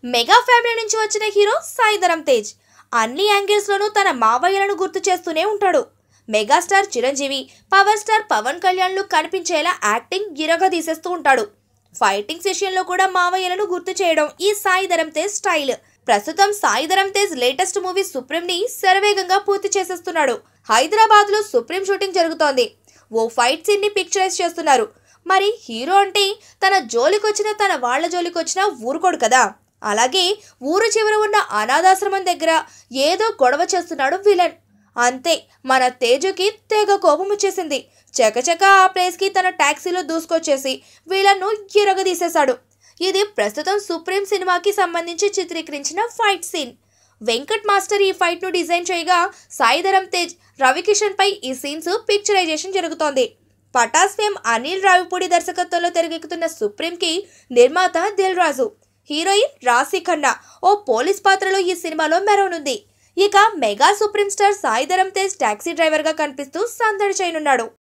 Mega family నుంచి వచ్చిన hero Sai Dharam Tej అన్ని యాంగిల్స్ లోనూ తన మావయ్యలను గుర్తు చేస్తూనే ఉంటాడు. Megastar Chiranjeevi, power star Pawan కళ్యాణ్లు కనిపించేలా యాక్టింగ్ గిరగా తీసేస్తూ ఉంటాడు. ఫైటింగ్ సెషన్లో కూడా మావయ్యలను గుర్తు చేయడం ఈ సాయి ధరమ్ తేజ్ స్టైల్. ప్రస్తుతం Sai Dharam Tej latest movie supreme ని శరవేగంగా పూర్తి చేసేస్తున్నాడు. హైదరాబాద్ లో సుప్రీం షూటింగ్ జరుగుతోంది. ఓ ఫైట్ సీన్ ని పిక్చరైజ్ చేస్తున్నారు. మరి హీరో అంటే తన జోలికొచ్చినా తన వాళ్ళ జోలికొచ్చినా ఊరుకోడు కదా. అలాగే ఊరు చివర ఉన్న అనాథాశ్రమం దగ్గర ఏదో గొడవ చేస్తున్నాడు విలన్. అంతే, మన తేజుకి తెగ కోపం వచ్చేసింది. చకచక ఆ ప్లేస్ కి తన టాక్సీలో దూసుకొచ్చేసి విలన్ను గిరగదీసేశాడు. ఇది ప్రస్తుతం సుప్రీం సినిమాకి సంబంధించి చిత్రీకరించిన ఫైట్ సీన్. వెంకట్ మాస్టర్ ఈ ఫైట్ ను డిజైన్ చేయగా సాయి ధరమ్ తేజ్, రవికిషన్ పై ఈ సీన్స్ పిక్చరైజేషన్ జరుగుతోంది. పటాస్ ఫేమ్ అనిల్ రావిపూడి దర్శకత్వంలో తెరకెక్కుతున్న సుప్రీం కి నిర్మాత దిల్ రాజు, హీరోయిన్ రాశి ఖన్నా ఓ పోలీస్ పాత్రలో ఈ సినిమాలో మెరవనుంది. ఇక mega supreme star Sai Dharam Tej taxi driver గా కనిపిస్తూ సందడి చేయనున్నాడు.